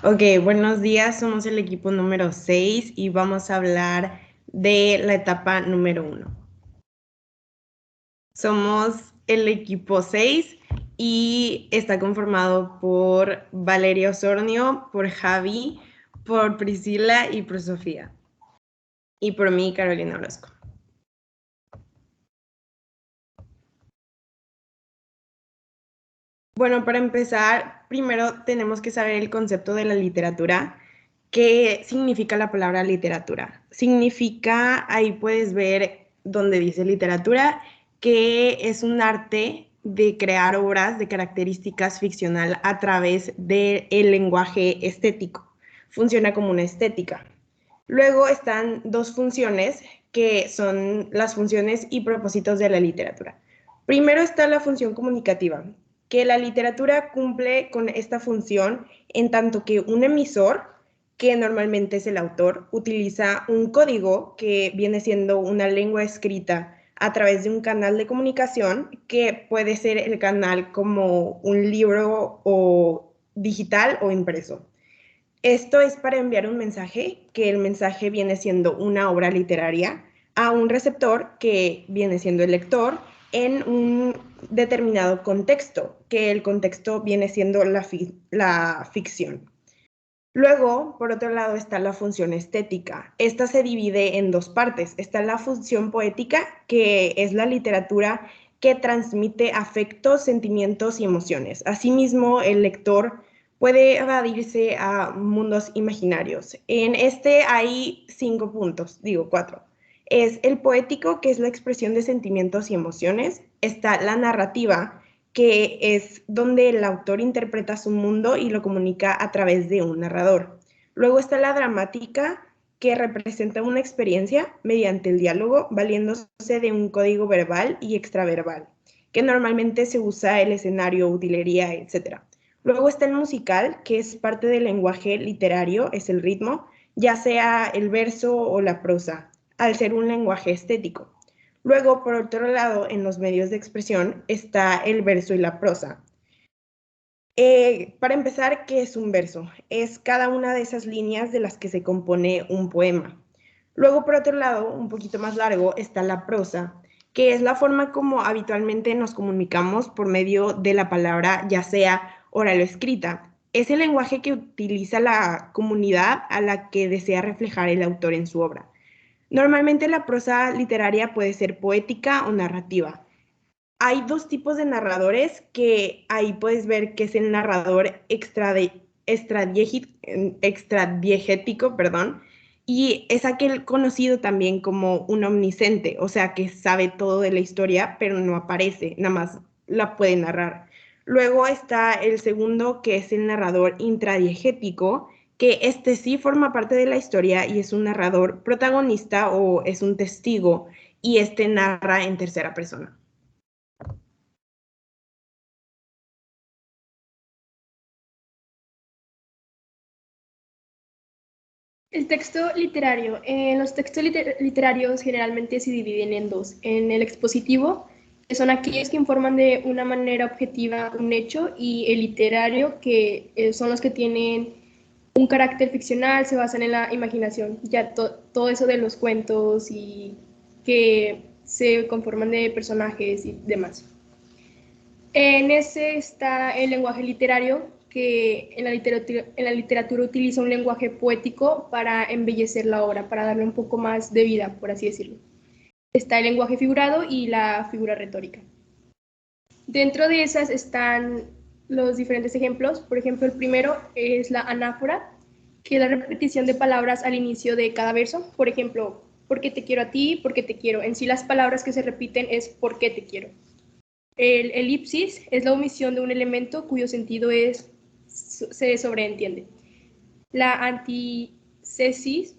Ok, buenos días, somos el equipo número 6 y vamos a hablar de la etapa número 1. Somos el equipo 6 y está conformado por Valeria Osornio, por Javi, por Priscila y por Sofía. Y por mí, Carolina Orozco. Bueno, para empezar, primero tenemos que saber el concepto de la literatura. ¿Qué significa la palabra literatura? Significa, ahí puedes ver donde dice literatura, que es un arte de crear obras de características ficcional a través del lenguaje estético. Funciona como una estética. Luego están dos funciones que son las funciones y propósitos de la literatura. Primero está la función comunicativa, que la literatura cumple con esta función en tanto que un emisor, que normalmente es el autor, utiliza un código que viene siendo una lengua escrita a través de un canal de comunicación que puede ser el canal como un libro o digital o impreso. Esto es para enviar un mensaje, que el mensaje viene siendo una obra literaria, a un receptor, que viene siendo el lector, en un determinado contexto, que el contexto viene siendo la ficción. Luego, por otro lado, está la función estética. Esta se divide en dos partes. Está la función poética, que es la literatura que transmite afectos, sentimientos y emociones. Asimismo, el lector puede evadirse a mundos imaginarios. En este hay 5 puntos, digo 4. Es el poético, que es la expresión de sentimientos y emociones. Está la narrativa, que es donde el autor interpreta su mundo y lo comunica a través de un narrador. Luego está la dramática, que representa una experiencia mediante el diálogo, valiéndose de un código verbal y extraverbal, que normalmente se usa el escenario, utilería, etc. Luego está el musical, que es parte del lenguaje literario, es el ritmo, ya sea el verso o la prosa, al ser un lenguaje estético. Luego, por otro lado, en los medios de expresión está el verso y la prosa. Para empezar, ¿qué es un verso? Es cada una de esas líneas de las que se compone un poema. Luego, por otro lado, un poquito más largo, está la prosa, que es la forma como habitualmente nos comunicamos por medio de la palabra, ya sea oral o escrita. Es el lenguaje que utiliza la comunidad a la que desea reflejar el autor en su obra. Normalmente la prosa literaria puede ser poética o narrativa. Hay dos tipos de narradores, que ahí puedes ver que es el narrador extradiegético, perdón, y es aquel conocido también como un omnisciente, o sea, que sabe todo de la historia, pero no aparece, nada más la puede narrar. Luego está el segundo, que es el narrador intradiegético, que este sí forma parte de la historia y es un narrador protagonista o es un testigo, y este narra en tercera persona. El texto literario. Los textos literarios generalmente se dividen en dos. En el expositivo, que son aquellos que informan de una manera objetiva un hecho, y el literario, que son los que tienen un carácter ficcional, se basan en la imaginación. Ya todo eso de los cuentos y que se conforman de personajes y demás. En ese está el lenguaje literario, que en la literatura utiliza un lenguaje poético para embellecer la obra, para darle un poco más de vida, por así decirlo. Está el lenguaje figurado y la figura retórica. Dentro de esas están los diferentes ejemplos. Por ejemplo, el primero es la anáfora, que es la repetición de palabras al inicio de cada verso. Por ejemplo, porque te quiero a ti, porque te quiero. En sí, las palabras que se repiten es porque te quiero. El elipsis es la omisión de un elemento cuyo sentido se sobreentiende. La antítesis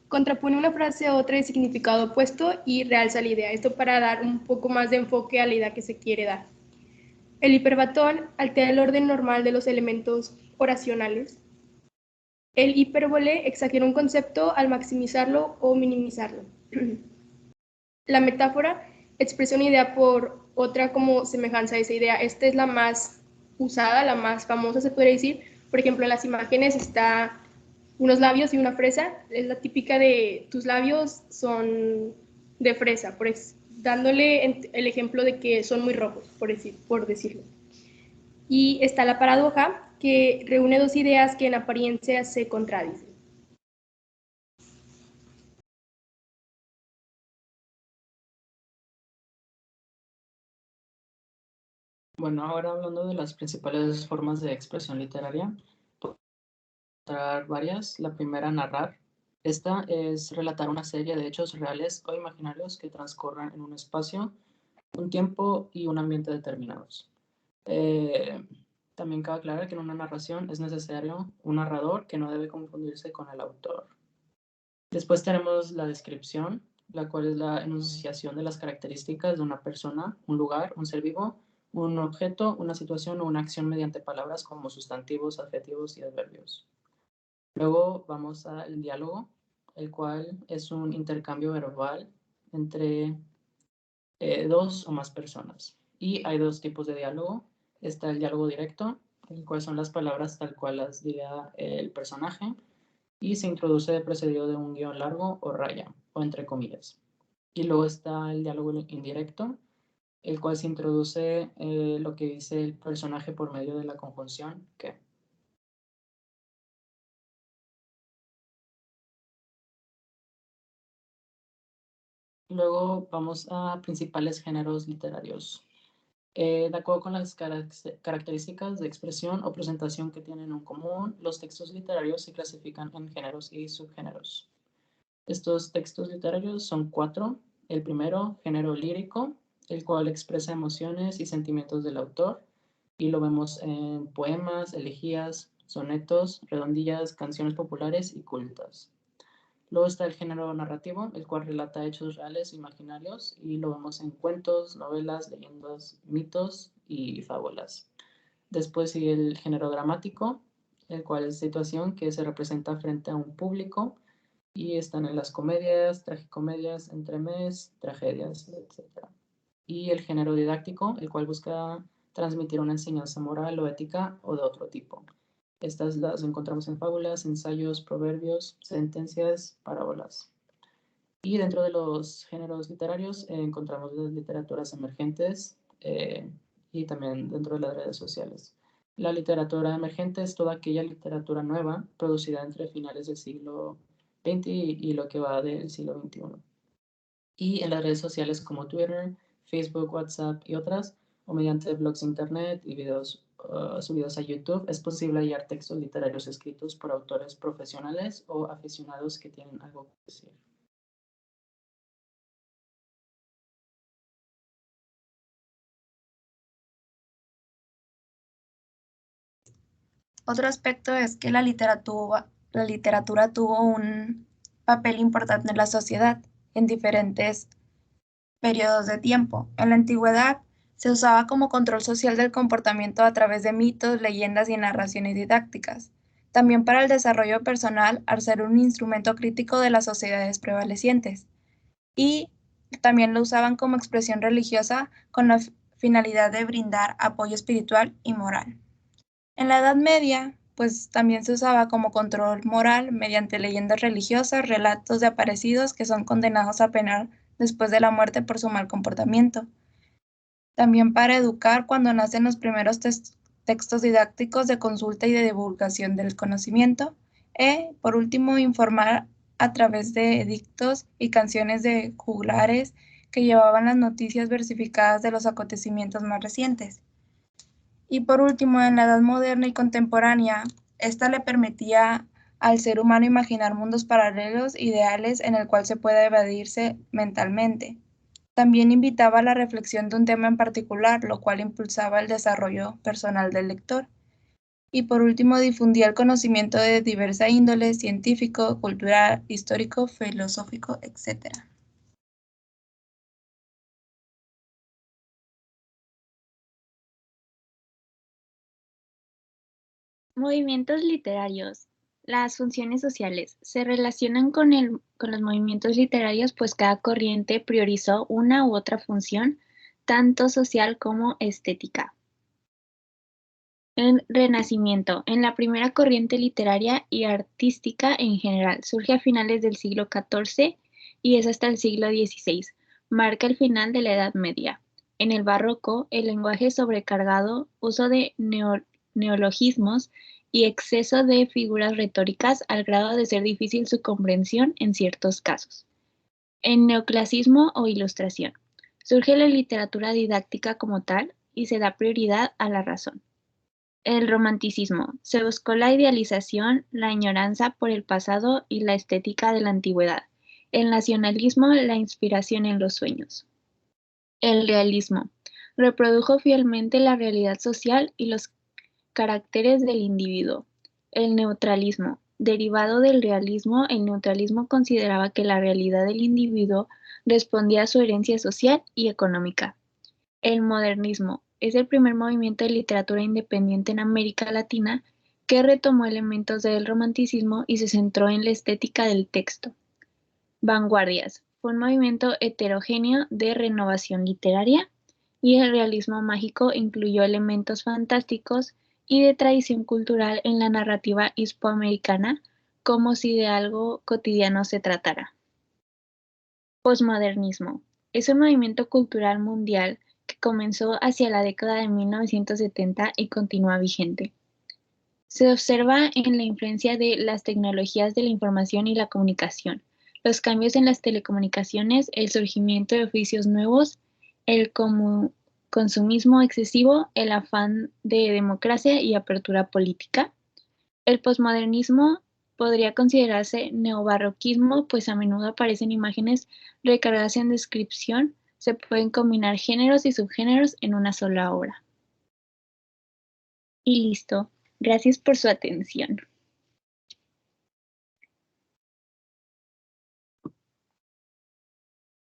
contrapone una frase a otra de significado opuesto y realza la idea. Esto para dar un poco más de enfoque a la idea que se quiere dar. El hiperbatón altera el orden normal de los elementos oracionales. El hipérbole exagera un concepto al maximizarlo o minimizarlo. La metáfora expresa una idea por otra como semejanza a esa idea. Esta es la más usada, la más famosa, se podría decir, Por ejemplo, en las imágenes está unos labios y una fresa. Es la típica de tus labios son de fresa, dándole el ejemplo de que son muy rojos, por decirlo. Y está la paradoja, que reúne dos ideas que en apariencia se contradicen. Bueno, ahora hablando de las principales formas de expresión literaria, puedo encontrar varias. La primera, narrar. Esta es relatar una serie de hechos reales o imaginarios que transcurren en un espacio, un tiempo y un ambiente determinados. Eh, También cabe aclarar que en una narración es necesario un narrador que no debe confundirse con el autor. Después tenemos la descripción, la cual es la enunciación de las características de una persona, un lugar, un ser vivo, un objeto, una situación o una acción mediante palabras como sustantivos, adjetivos y adverbios. Luego vamos al diálogo, el cual es un intercambio verbal entre dos o más personas. Y hay dos tipos de diálogo. Está el diálogo directo, el cual son las palabras tal cual las diga el personaje, y se introduce precedido de un guión largo o raya, o entre comillas. Y luego está el diálogo indirecto, el cual se introduce lo que dice el personaje por medio de la conjunción que. Luego vamos a principales géneros literarios. De acuerdo con las características de expresión o presentación que tienen en común, los textos literarios se clasifican en géneros y subgéneros. Estos textos literarios son 4. El primero, género lírico, el cual expresa emociones y sentimientos del autor, y lo vemos en poemas, elegías, sonetos, redondillas, canciones populares y cultas. Luego está el género narrativo, el cual relata hechos reales e imaginarios, y lo vemos en cuentos, novelas, leyendas, mitos y fábulas. Después sigue el género dramático, el cual es situación que se representa frente a un público, y están en las comedias, tragicomedias, entremés, tragedias, etc. Y el género didáctico, el cual busca transmitir una enseñanza moral o ética o de otro tipo. Estas las encontramos en fábulas, ensayos, proverbios, sentencias, parábolas. Y dentro de los géneros literarios encontramos las literaturas emergentes y también dentro de las redes sociales. La literatura emergente es toda aquella literatura nueva producida entre finales del siglo XX y lo que va del siglo XXI. Y en las redes sociales como Twitter, Facebook, WhatsApp y otras, o mediante blogs de internet y videos subidos a YouTube, es posible hallar textos literarios escritos por autores profesionales o aficionados que tienen algo que decir. Otro aspecto es que la literatura tuvo un papel importante en la sociedad en diferentes periodos de tiempo. En la antigüedad se usaba como control social del comportamiento a través de mitos, leyendas y narraciones didácticas. También para el desarrollo personal al ser un instrumento crítico de las sociedades prevalecientes. Y también lo usaban como expresión religiosa con la finalidad de brindar apoyo espiritual y moral. En la Edad Media, pues también se usaba como control moral mediante leyendas religiosas, relatos de aparecidos que son condenados a penar después de la muerte por su mal comportamiento. También para educar cuando nacen los primeros textos didácticos de consulta y de divulgación del conocimiento. Por último, informar a través de edictos y canciones de juglares que llevaban las noticias versificadas de los acontecimientos más recientes. Y por último, en la edad moderna y contemporánea, esta le permitía al ser humano imaginar mundos paralelos, ideales en el cual se pueda evadirse mentalmente. También invitaba a la reflexión de un tema en particular, lo cual impulsaba el desarrollo personal del lector. Y por último, difundía el conocimiento de diversa índole, científico, cultural, histórico, filosófico, etc. Movimientos literarios. Las funciones sociales se relacionan con los movimientos literarios, pues cada corriente priorizó una u otra función, tanto social como estética. El Renacimiento, en la primera corriente literaria y artística en general, surge a finales del siglo XIV y es hasta el siglo XVI. Marca el final de la Edad Media. En el Barroco, el lenguaje sobrecargado, uso de neologismos y exceso de figuras retóricas al grado de ser difícil su comprensión en ciertos casos. En Neoclasismo o Ilustración, surge la literatura didáctica como tal y se da prioridad a la razón. El Romanticismo. Se buscó la idealización, la añoranza por el pasado y la estética de la antigüedad. El nacionalismo, la inspiración en los sueños. El Realismo. Reprodujo fielmente la realidad social y los caracteres del individuo. El Neutralismo. Derivado del realismo, el neutralismo consideraba que la realidad del individuo respondía a su herencia social y económica. El Modernismo es el primer movimiento de literatura independiente en América Latina que retomó elementos del romanticismo y se centró en la estética del texto. Vanguardias. Fue un movimiento heterogéneo de renovación literaria y el realismo mágico incluyó elementos fantásticos y de tradición cultural en la narrativa hispanoamericana, como si de algo cotidiano se tratara. Posmodernismo. Es un movimiento cultural mundial que comenzó hacia la década de 1970 y continúa vigente. Se observa en la influencia de las tecnologías de la información y la comunicación, los cambios en las telecomunicaciones, el surgimiento de oficios nuevos, el consumismo excesivo, el afán de democracia y apertura política. El posmodernismo podría considerarse neobarroquismo, pues a menudo aparecen imágenes recargadas en descripción, se pueden combinar géneros y subgéneros en una sola obra. Y listo. Gracias por su atención.